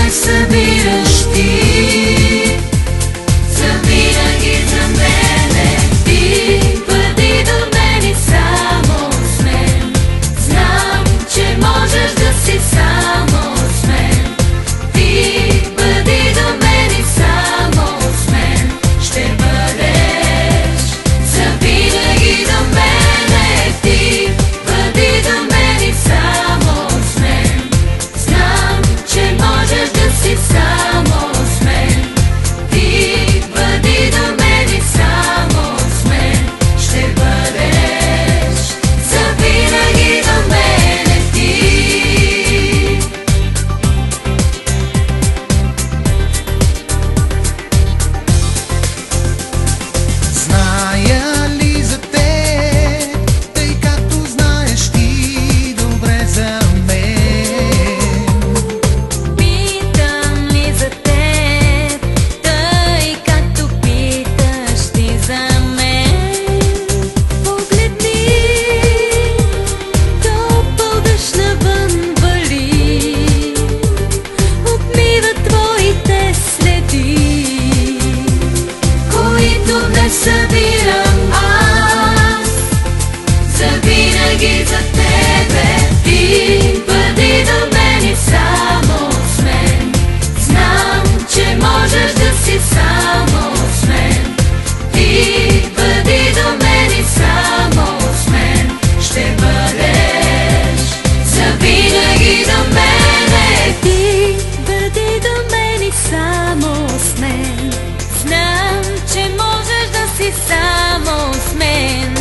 ме събираш ти, завинаги за мене ти. Бъди до мен и само с мен, знам, че можеш да си само с мен. Ти бъди до мен и само с мен ще бъдеш, завинаги до мене ти. Бъди до мен и само с мен, знам, че можеш да си само с мен. Ти бъди до мен и само с мен ще бъдеш, завинаги до мене ти. Зная ли за теб, тъй както знаеш ти добре за мен? Питам ли за теб, тъй както питаш ти за мен? Погледни, топъл дъжд навън вали, отмива твоите следи, които днес събирам аз, завинаги за тебе. Ти бъди до мен и само с мен, знам, че можеш да си само с мен. Ти бъди до мен и само с мен ще бъдеш, завинаги до мене. Ти бъди до мен и само с мен, знам, че можеш да си само с мен.